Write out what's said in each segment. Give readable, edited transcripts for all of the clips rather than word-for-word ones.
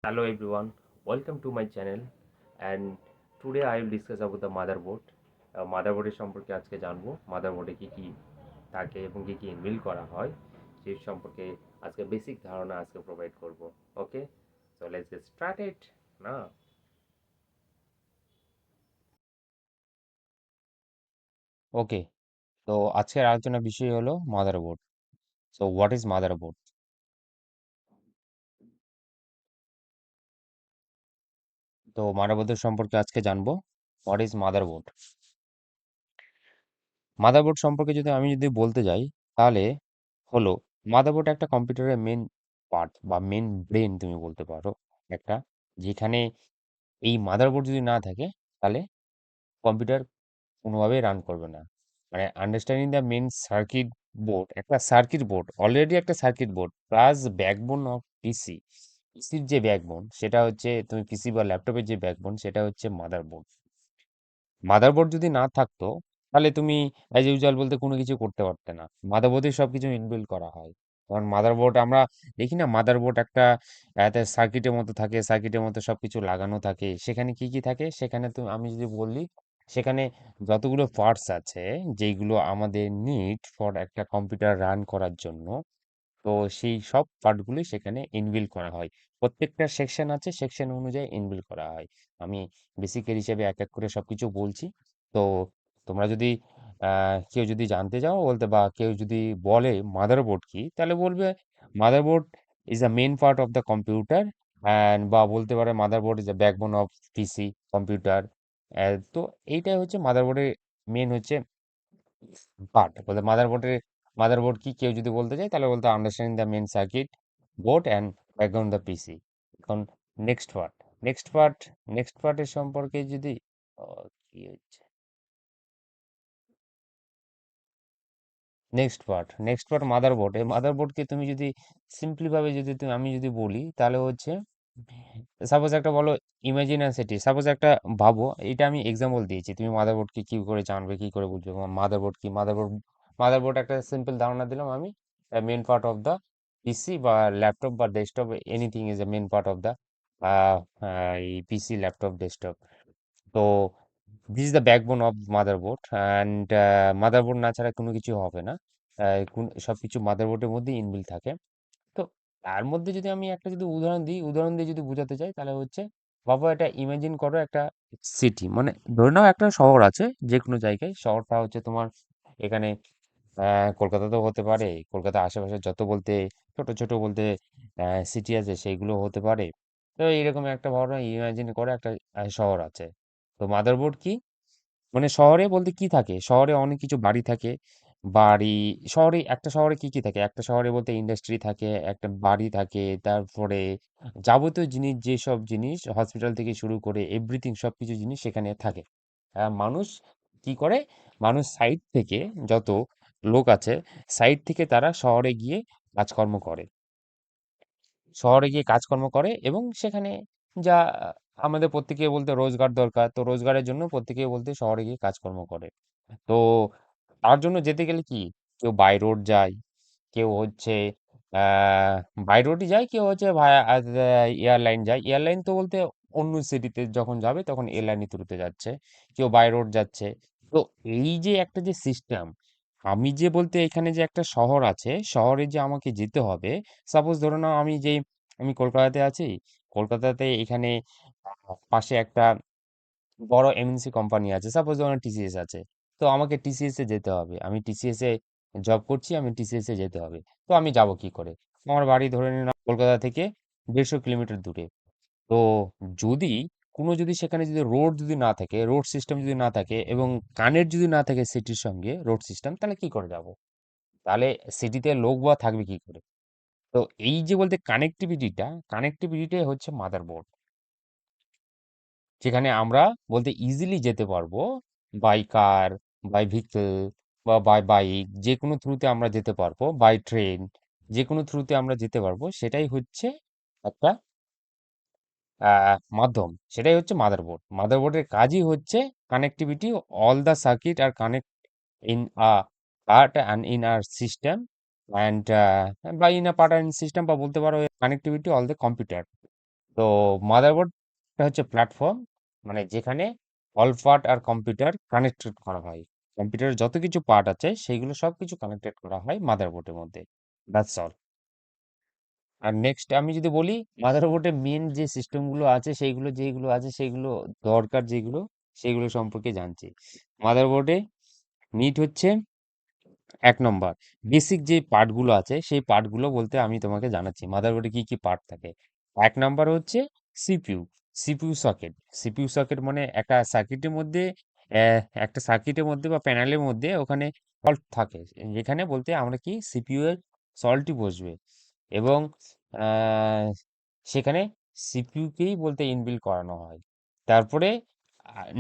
Hello everyone, welcome to my channel and today I will discuss about the motherboard. মাদারবোর্ডের সম্পর্কে আজকে জানবো মাদারবোর্ডে কি কি থাকে এবং কি কি ইনবিল করা হয় সেই সম্পর্কে আজকে বেসিক ধারণা আজকে প্রোভাইড করব। ওকে, সো লেটস গেট স্টার্টেড না। ওকে, তো আজকের আলোচনার বিষয় হলো motherboard. So what is motherboard? তো মাদারবোর্ডের সম্পর্কে আজকে জানবো। What is motherboard? মাদারবোর্ড সম্পর্কে যদি বলতে যাই, তাহলে হলো মাদারবোর্ড একটা কম্পিউটারের মেন পার্ট বা মেন ব্রেন তুমি বলতে পারো একটা, যেখানে এই মাদারবোর্ড যদি না থাকে তাহলে কম্পিউটার কোনোভাবেই রান করবে না। মানে understanding the main circuit board, একটা সার্কিট বোর্ড অলরেডি একটা circuit board plus backbone of PC. পিসির যে ব্যাকবোন সেটা হচ্ছে, তুমি পিসি বা ল্যাপটপের যে ব্যাকবোন সেটা হচ্ছে মাদারবোর্ড। মাদারবোর্ড যদি না থাকতো তাহলে তুমি অ্যাজ ইউজুয়াল বলতে কোনো কিছু করতে পারতে না। মাদারবোর্ডে সবকিছু ইনবিল্ড করা হয়। কারণ মাদারবোর্ড আমরা দেখি না, মাদারবোর্ড একটা সার্কিটের মতো থাকে, সার্কিটের মতো সবকিছু লাগানো থাকে। সেখানে কি কি থাকে সেখানে, তুমি আমি যদি বলি, সেখানে যতগুলো পার্টস আছে যেইগুলো আমাদের নিড ফর একটা কম্পিউটার রান করার জন্য, তো সেই সব পার্টগুলোই সেখানে ইনবিল্ড করা হয়। প্রত্যেকটা সেকশন আছে, সেকশন অনুযায়ী ইনবিল্ড করা হয়। আমি বেসিকের হিসেবে এক এক করে সবকিছু বলছি। তো তোমরা যদি কেউ যদি জানতে চাও বলতে, বা কেউ যদি বলে মাদারবোর্ড কি, তাহলে বলবে motherboard is the main part of the computer, and বা বলতে পারে motherboard is the backbone of PC computer. তো এইটাই হচ্ছে মাদারবোর্ডের মেন হচ্ছে পার্ট। বলতে মাদারবোর্ড কি কেউ যদি বলতে চায় তাহলে বলতে understanding the main circuit board and background the PC. এখন next part next part next পার্টের সম্পর্কে যদি কি হচ্ছে নেক্সট পার্ট মাদারবোর্ড। এই মাদারবোর্ডকে তুমি যদি সিম্পলি ভাবে আমি যদি বলি, তাহলে হচ্ছে সাপোজ একটা বলো ইমাজিনাসিটি, সাপোজ একটা ভাবো, এটা আমি এক্সাম্পল দিয়েছি। তুমি মাদারবোর্ডকে কি করে জানবে, কি করে বুঝবে মাদারবোর্ড কি? মাদারবোর্ড একটা সিম্পল ধারণা দিলাম আমি, main part of the PC বা ল্যাপটপ বা desktop, anything is a main part of the এই পিসি ল্যাপটপ ডেস্কটপ। তো this is the backbone of motherboard, and motherboard না ছাড়া কোনো কিছু হবে না। সবকিছু মাদারবোর্ডের মধ্যে ইনবিল্ড থাকে। তো তার মধ্যে যদি আমি একটা যদি উদাহরণ দিয়ে যদি বোঝাতে চাই, তাহলে হচ্ছে বাবা এটা ইমাজিন করো একটা সিটি, মানে ধরে নাও একটা শহর আছে যে কোনো জায়গায়। শহরটা হচ্ছে তোমার এখানে কলকাতাতেও হতে পারে, কলকাতার আশেপাশে যত বলতে ছোট ছোট বলতে সিটি আছে সেইগুলো হতে পারে। তো এইরকম একটা ভাবনা ইমাজিন করে একটা শহর আছে। তো মাদারবোর্ড কি? মানে শহরে বলতে কি থাকে, শহরে অনেক কিছু বাড়ি থাকে। বাড়ি শহরে কি কি থাকে, একটা শহরে বলতে ইন্ডাস্ট্রি থাকে, একটা বাড়ি থাকে, তারপরে যাবতীয় জিনিস, যেসব জিনিস হসপিটাল থেকে শুরু করে এভরিথিং সবকিছু জিনিস সেখানে থাকে। মানুষ কি করে, মানুষ সাইড থেকে, যত লোক আছে সাইড থেকে তারা শহরে গিয়ে কাজকর্ম করে এবং সেখানে যা আমাদের প্রত্যেকে বলতে রোজগার দরকার, তো রোজগারের জন্য প্রত্যেকে বলতে শহরে গিয়ে কাজকর্ম করে। তো তার জন্য যেতে গেলে কি, কেউ বাই রোড যায়, কেউ হচ্ছে আহ বাই রোডই যায়, কেউ হচ্ছে ভায়া এয়ারলাইন যায়। এয়ারলাইন তো বলতে অন্য সিটিতে যখন যাবে তখন এয়ারলাইনের থ্রুতে যাচ্ছে, কেউ বাই রোড যাচ্ছে। তো এই যে একটা যে সিস্টেম, আমি যে বলতে এখানে যে একটা শহর আছে, শহরে যে আমাকে যেতে হবে। সাপোজ ধরে নাও আমি কলকাতাতে আছি। কলকাতাতে এখানে পাশে একটা বড় এমএনসি কোম্পানি আছে, সাপোজ ধরুন টিসিএস আছে। তো আমাকে টিসিএস এ যেতে হবে, আমি টিসিএস এ জব করছি, আমি টিসিএস এ যেতে হবে। তো আমি যাব কি করে? আমার বাড়ি ধরে নিন কলকাতা থেকে 150 কিলোমিটার দূরে। তো যদি যদি সেখানে যদি রোড যদি না থাকে, রোড সিস্টেম যদি না থাকে এবং কানেক্ট যদি না থাকে সিটির সঙ্গে রোড সিস্টেম, তাহলে কি করে যাব? তাহলে সিটিতে লোক বা থাকবে কি করে? তো এই যে বলতে কানেক্টিভিটিটাই হচ্ছে মাদারবোর্ড, যেখানে আমরা বলতে ইজিলি যেতে পারবো। বাই কার, বাই ভেহিকল বা বাই বাইক, যে কোনো থ্রুতে আমরা যেতে পারবো, বাই ট্রেন, যে কোনো থ্রুতে আমরা যেতে পারবো। সেটাই হচ্ছে একটা মাধ্যম, সেটাই হচ্ছে মাদারবোর্ড। মাদারবোর্ডের কাজই হচ্ছে connectivity. All the circuit are connect in a part and in our system, and বা in a part and system, বা বলতে পারো কানেক্টিভিটি অল দ্য কম্পিউটার। তো মাদারবোর্ডটা হচ্ছে প্ল্যাটফর্ম, মানে যেখানে অল পার্ট আর কম্পিউটার কানেক্টেড করা হয়। কম্পিউটারের যত কিছু পার্ট আছে সেইগুলো সবকিছু কানেক্টেড করা হয় মাদারবোর্ডের মধ্যে। That's all. আর নেক্সট আমি যদি বলি, মাদারবোর্ডে মেন যে সিস্টেমগুলো আছে সেইগুলো যেগুলো আছে সেইগুলো দরকার যেগুলো সেইগুলো সম্পর্কে জানছি। মাদারবোর্ডে নিড হচ্ছে ১ নম্বর বেসিক যে পার্টগুলো আছে সেই পার্টগুলো বলতে আমি তোমাকে জানাচ্ছি মাদারবোর্ডে কি, কি পার্ট থাকে। ১ নাম্বার হচ্ছে CPU, CPU socket. CPU socket মানে সার্কিটের মধ্যে অ্যা একটা সার্কিটের মধ্যে বা প্যানেলের মধ্যে ওখানে সল্ট থাকে। যেখানে বলতে আমরা কি সিপিইউ এর সল্টই বসবে এবং আ সেখানে সিপিইউকেই বলতে ইনবিল্ট করানো হয়। তারপরে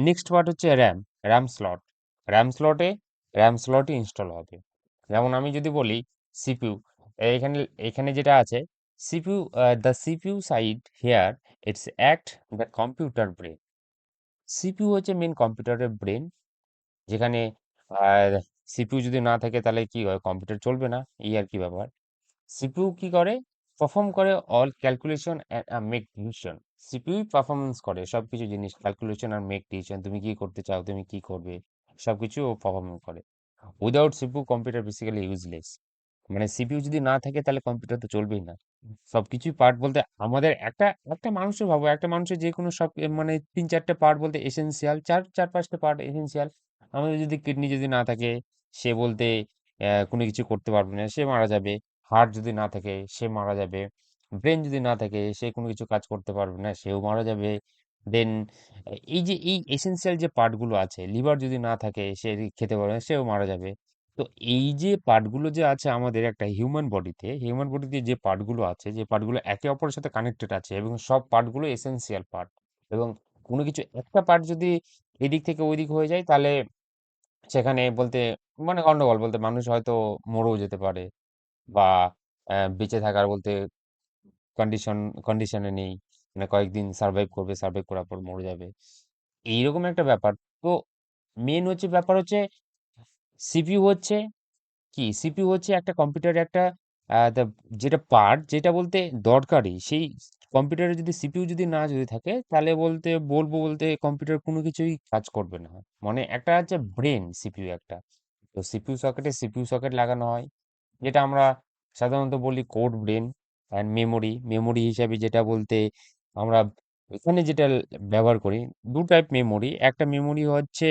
নেক্সট পার্ট হচ্ছে র‍্যাম, র‍্যাম স্লট। র‍্যাম স্লটে র‍্যাম স্লটই ইনস্টল হবে। যেমন আমি যদি বলি সিপিইউ, এখানে এখানে যেটা আছে CPU, the CPU side here it's act the computer brain. CPU হচ্ছে মেইন কম্পিউটারের ব্রেন, যেখানে আর সিপিইউ যদি না থাকে তাহলে কি হয়, কম্পিউটার চলবে না, এই আর কি ব্যাপার। সিপিইউ কি করে? পারফর্ম করে all calculation and make decision. CPU performance করে সবকিছু জিনিস ক্যালকুলেশন আর মেক ডিসিশন। তুমি কি করতে চাও, তুমি কি করবে, সবকিছু ও পারফর্ম করে। Without CPU computer basically useless. মানে সিপিইউ যদি না থাকে তাহলে কম্পিউটার তো চলবেই না। সবকিছুই পার্ট বলতে আমাদের একটা একটা মানুষের ভাবো, একটা মানুষের যে কোনো সব মানে ৩-৪টে পার্ট বলতে এসেনশিয়াল, ৪-৫টে পার্ট এসেনশিয়াল। আমাদের যদি কিডনি যদি না থাকে, সে বলতে কোনো কিছু করতে পারবে না, সে মারা যাবে। হার্ট যদি না থাকে সে মারা যাবে। ব্রেন যদি না থাকে সে কোনো কিছু কাজ করতে পারবে না, সেও মারা যাবে। দেন এই যে এই এসেনশিয়াল যে পার্টগুলো আছে, লিভার যদি না থাকে সে খেতে পারবে না, সেও মারা যাবে। তো এই যে পার্টগুলো যে আছে আমাদের একটা হিউম্যান বডিতে যে পার্টগুলো আছে, যে পার্টগুলো একে অপরের সাথে কানেক্টেড আছে এবং সব পার্টগুলো এসেনশিয়াল পার্ট, এবং কোনো কিছু একটা পার্ট যদি এদিক থেকে ওইদিক হয়ে যায় তাহলে সেখানে বলতে মানে গন্ডগোল, বলতে মানুষ হয়তো মরেও যেতে পারে বা বেঁচে থাকার বলতে কন্ডিশন কন্ডিশনে নেই, মানে কয়েকদিন সার্ভাইভ করবে, সার্ভাইভ করার পর মরে যাবে, এইরকম একটা ব্যাপার। তো মেন হচ্ছে ব্যাপার হচ্ছে সিপিইউ হচ্ছে কি, সিপিইউ হচ্ছে একটা কম্পিউটারের একটা যেটা পার্ট, যেটা বলতে দরকারি সেই কম্পিউটারে যদি সিপিইউ যদি না যদি থাকে তাহলে বলতে বলবো বলতে কম্পিউটার কোনো কিছুই কাজ করবে না। মানে একটা হচ্ছে ব্রেন সিপিইউ একটা। তো সিপিইউ সকেট লাগানো হয়, যেটা আমরা সাধারণত বলি code brain and memory. Memory হিসাবে যেটা বলতে আমরা এখানে যেটা ব্যবহার করি, ২ টাইপ মেমোরি। একটা মেমোরি হচ্ছে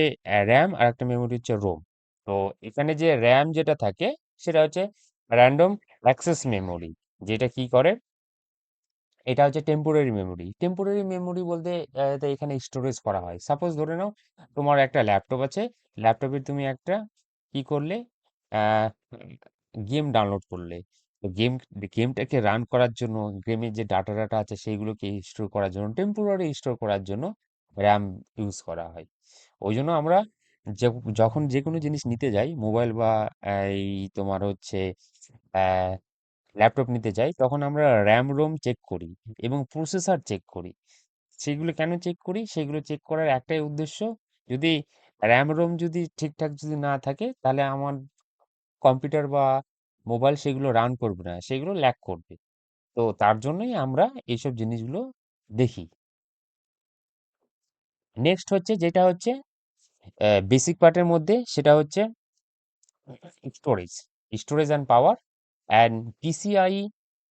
RAM আর একটা মেমোরি হচ্ছে ROM। তো এখানে যে RAM যেটা থাকে সেটা হচ্ছে র‍্যান্ডম অ্যাক্সেস মেমোরি। যেটা কি করে, এটা হচ্ছে টেম্পোরারি মেমোরি। টেম্পোরারি মেমোরি বলতে তো এখানে স্টোরেজ করা হয়। সাপোজ ধরে নাও তোমার একটা ল্যাপটপ আছে। ল্যাপটপে তুমি একটা কি করলে, আ গেম ডাউনলোড করলে। তো গেমটাকে রান করার জন্য গেমের যে ডাটা আছে সেইগুলোকে স্টোর করার জন্য, টেম্পোরারি স্টোর করার জন্য RAM ইউজ করা হয়। ওইজন্য আমরা যে যখন যেকোনো জিনিস নিতে যাই, মোবাইল বা এই তোমার হচ্ছে অ্যা ল্যাপটপ নিতে যাই, তখন আমরা RAM, ROM চেক করি এবং প্রসেসর চেক করি। সেগুলো কেন চেক করি? সেগুলো চেক করার একটাই উদ্দেশ্য, যদি RAM, ROM যদি ঠিকঠাক যদি না থাকে তাহলে আমার কম্পিউটার বা মোবাইল সেগুলো রান করবে না, সেগুলো ল্যাগ করবে। তো তার জন্যই আমরা এইসব জিনিসগুলো দেখি। নেক্সট হচ্ছে যেটা হচ্ছে বেসিক পার্টের মধ্যে সেটা হচ্ছে storage, storage and power and PCI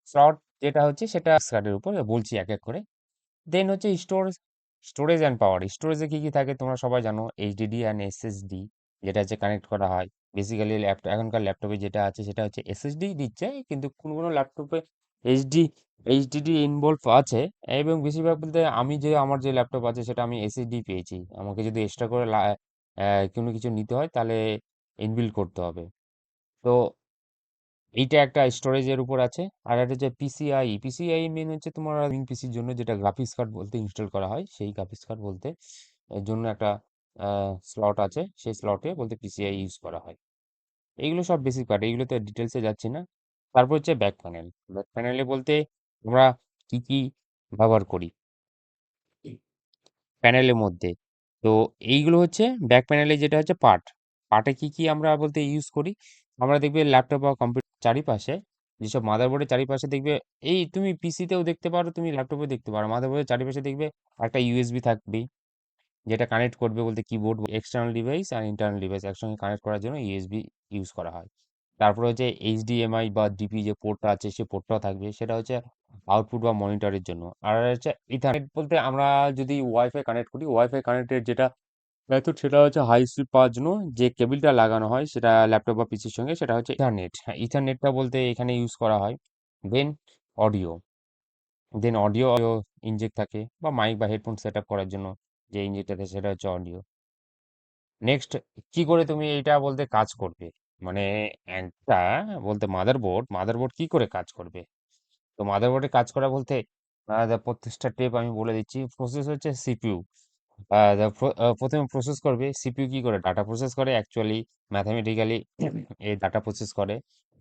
slot, যেটা হচ্ছে সেটা কার্ডের উপর বলছি এক এক করে। দেন হচ্ছে স্টোরেজ অ্যান্ড পাওয়ার। স্টোরেজে কি কি থাকে তোমরা সবাই জানো, HDD অ্যান্ড SSD, যেটা হচ্ছে কানেক্ট করা হয়। বেসিক্যালি ল্যাপটপ, এখনকার ল্যাপটপে যেটা আছে সেটা হচ্ছে SSD দিচ্ছে, কিন্তু কোনো কোনো ল্যাপটপে এইচডিডি ইনভলভ আছে। এবং বেশিরভাগ বলতে আমি যে আমার যে ল্যাপটপ আছে সেটা আমি SSD পেয়েছি। আমাকে যদি এক্সট্রা করে কোনো কিছু নিতে হয় তাহলে ইনবিল্ড করতে হবে। তো এইটা একটা স্টোরেজের উপর আছে। আর একটা হচ্ছে পিসিআই মেন হচ্ছে তোমার গেমিং পিসির জন্য, যেটা গ্রাফিক্স কার্ড বলতে ইনস্টল করা হয়, সেই গ্রাফিক্স কার্ড বলতে এর জন্য একটা স্লট আছে, সেই স্লটে বলতে পিসিআই ইউজ করা হয়। এইগুলো সব বেসিক পার্ট, এইগুলোতে ডিটেলসে যাচ্ছি না। তারপর হচ্ছে ব্যাক প্যানেল। ব্যাক প্যানেলে বলতে আমরা কি কি ব্যবহার করি প্যানেলের মধ্যে। তো এইগুলো হচ্ছে ব্যাক প্যানেলে যেটা হচ্ছে পার্টে কি কি আমরা বলতে ইউজ করি। আমরা দেখবে ল্যাপটপ বা কম্পিউটার চারিপাশে যেসব মাদারবোর্ডের চারিপাশে দেখবে, এই তুমি পিসিতেও দেখতে পারো, তুমি ল্যাপটপেও দেখতে পারো, মাদারবোর্ডের চারিপাশে দেখবে একটা ইউএসবি থাকবেই, যেটা কানেক্ট করবে বলতে কিবোর্ড, এক্সটার্নাল ডিভাইস আর ইন্টারনাল ডিভাইস একসঙ্গে কানেক্ট করার জন্য ইউএসবি ইউজ করা হয়। তারপরে হচ্ছে এইচডিএমআই বা ডিপি যে পোর্টটা আছে সে পোর্টটাও থাকবে, সেটা হচ্ছে আউটপুট বা মনিটরের জন্য। আর হচ্ছে ইথারনেট বলতে আমরা যদি ওয়াইফাই কানেক্ট করি, ওয়াইফাই কানেক্টের যেটা মেথড সেটা হচ্ছে হাই স্পিড পাওয়ার জন্য যে কেবিলটা লাগানো হয় সেটা ল্যাপটপ বা পিসির সঙ্গে, সেটা হচ্ছে ইথারনেট। হ্যাঁ, ইথারনেটটা বলতে এখানে ইউজ করা হয়। দেন অডিও, অডিও ইনজেক্ট থাকে, বা মাইক বা হেডফোন সেট আপ করার জন্য যে ইনজেক্ট থাকে সেটা হচ্ছে অডিও। নেক্সট, কি করে তুমি এটা বলতে কাজ করবে, মানে একটা বলতে মাদারবোর্ড কি করে কাজ করবে। তো মাদারবোর্ডে কাজ করা বলতে প্রত্যেকটা স্টেপ আমি বলে দিচ্ছি। প্রসেস হচ্ছে সিপিইউ। প্রথমে প্রসেস করবে সিপিইউ। কি করে ডাটা প্রসেস করে অ্যাকচুয়ালি, ম্যাথামেটিক্যালি এই ডাটা প্রসেস করে।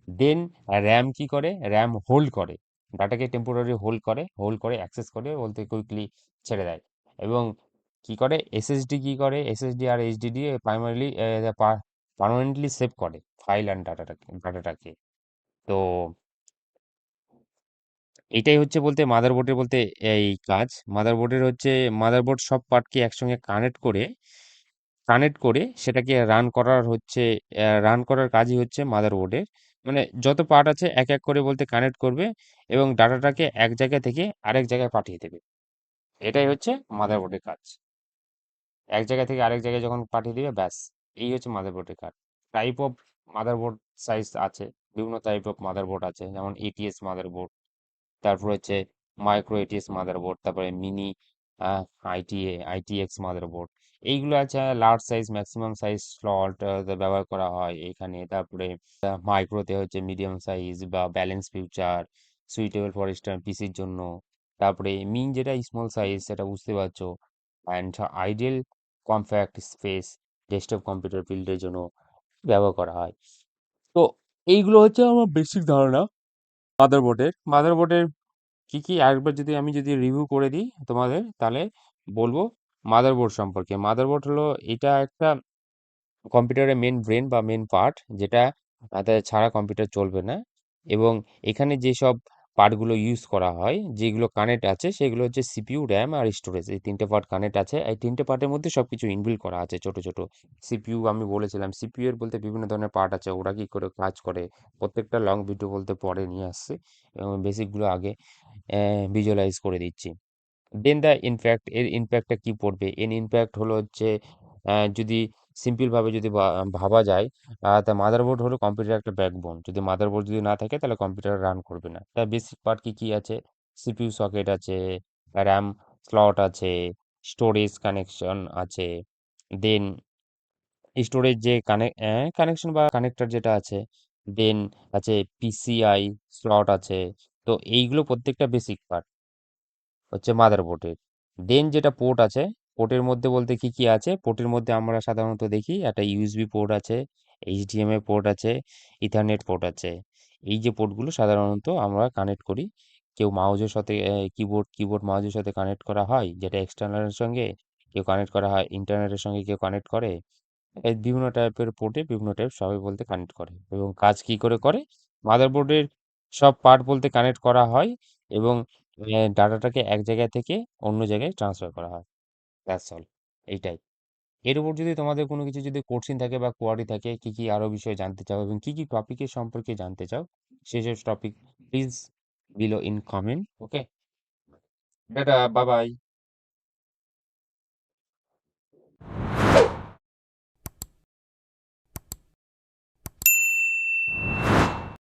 দেন র্যাম কি করে, র্যাম হোল্ড করে, ডাটাকে টেম্পোরারি হোল্ড করে অ্যাক্সেস করে বলতে কুইকলি ছেড়ে দেয়। এবং কি করে এসএসডি, কি করে এসএসডি আর এইচডিডি প্রাইমারিলি পার্মানেন্টলি সেভ করে ফাইল অ্যান্ড ডাটাটাকে। তো এটাই হচ্ছে বলতে মাদারবোর্ডের বলতে এই কাজ। মাদারবোর্ডের হচ্ছে মাদারবোর্ড সব পার্টকে একসঙ্গে কানেক্ট করে সেটাকে রান করার কাজই হচ্ছে মাদারবোর্ডের। মানে যত পার্ট আছে এক এক করে বলতে কানেক্ট করবে এবং ডাটাটাকে এক জায়গা থেকে আরেক জায়গায় পাঠিয়ে দেবে। এটাই হচ্ছে মাদারবোর্ডের কাজ। এক জায়গা থেকে আরেক জায়গায় যখন পাঠিয়ে দিবে, ব্যাস, এই হচ্ছে মাদারবোর্ডের কাজ। টাইপ অফ মাদারবোর্ড সাইজ আছে, বিভিন্ন টাইপ অফ মাদারবোর্ড আছে, যেমন এটিএস মাদারবোর্ড, তারপর হচ্ছে মাইক্রো এটিএস মাদারবোর্ড, তারপরে মিনি আইটিএক্স মাদারবোর্ড। এইগুলো আছে large size, maximum size slot ব্যবহার করা হয় এখানে। তারপরে মাইক্রোতে হচ্ছে মিডিয়াম সাইজ বা balance future, suitable for stand পিসির জন্য। তারপরে মিন যেটা স্মল সাইজ, সেটা বুঝতে পারছো। And ideal compact space, desktop computer বিল্ডের জন্য ব্যবহার করা হয়। তো এইগুলো হচ্ছে আমার বেসিক ধারণা মাদারবোর্ডের কি কি একবার যদি রিভিউ করে দিই তোমাদের, তাহলে বলবো মাদারবোর্ড সম্পর্কে। মাদারবোর্ড হলো এটা একটা কম্পিউটারের মেন ব্রেন বা মেন পার্ট, যেটা তাদের ছাড়া কম্পিউটার চলবে না। এবং এখানে যেসব পার্টগুলো ইউজ করা হয়, যেগুলো কানেক্ট আছে, সেগুলো হচ্ছে সিপিইউ, র্যাম আর স্টোরেজ। এই তিনটে পার্ট কানেক্ট আছে, এই তিনটে পার্টের মধ্যে সবকিছু ইনবিল্ট করা আছে ছোট ছোট। সিপিইউ আমি বলেছিলাম, সিপিইউ এর বলতে বিভিন্ন ধরনের পার্ট আছে, ওরা কি করে কাজ করে প্রত্যেকটা লং ভিডিও বলতে পরে নিয়ে আসছে, এবং বেসিকগুলো আগে ভিজুয়ালাইজ করে দিচ্ছি। দেন দ্য ইনফ্যাক্ট, এর ইনফ্যাক্টটা কি পড়বে, এর ইনফ্যাক্ট হলো হচ্ছে যদি সিম্পল ভাবে যদি ভাবা যায়, তা মাদারবোর্ড হলো কম্পিউটার একটা ব্যাকবোন। যদি মাদারবোর্ড যদি না থাকে তাহলে কম্পিউটার রান করবে না। তার বেসিক পার্ট কি কি আছে, সিপিইউ সকেট আছে, র্যাম স্লট আছে, স্টোরেজ কানেকশন আছে, দেন স্টোরেজ যে কানেকশন বা কানেক্টর যেটা আছে, দেন আছে পিসিআই স্লট আছে। তো এইগুলো প্রত্যেকটা বেসিক পার্ট হচ্ছে মাদারবোর্ডের। দেন যেটা পোর্ট আছে, পোর্টের মধ্যে বলতে কি কি আছে, পোর্টের মধ্যে আমরা সাধারণত দেখি একটা ইউএসবি পোর্ট আছে, এইচডিএমআই পোর্ট আছে, ইথারনেট পোর্ট আছে। এই যে পোর্টগুলো সাধারণত আমরা কানেক্ট করি। কেউ মাউসের সাথে কিবোর্ড মাউসের সাথে কানেক্ট করা হয় যেটা এক্সটার্নালের সঙ্গে, কেউ কানেক্ট করা হয় ইন্টারনেটের সঙ্গে, কেউ কানেক্ট করে এই বিভিন্ন টাইপের পোর্টে বিভিন্ন টাইপ সবাই বলতে কানেক্ট করে। এবং কাজ কি করে করে, মাদারবোর্ডের সব পার্ট বলতে কানেক্ট করা হয় এবং ডাটাটাকে এক জায়গা থেকে অন্য জায়গায় ট্রান্সফার করা হয়। দ্যাটস অল, এইটাই। এর উপর যদি তোমাদের কোনো কিছু যদি কোশ্চেন থাকে বা কোয়ারি থাকে, কি কি আরো বিষয়ে জানতে চাও এবং কি কি টপিকের সম্পর্কে জানতে চাও, সেসব topic please below in comment. Okay, tata, bye bye.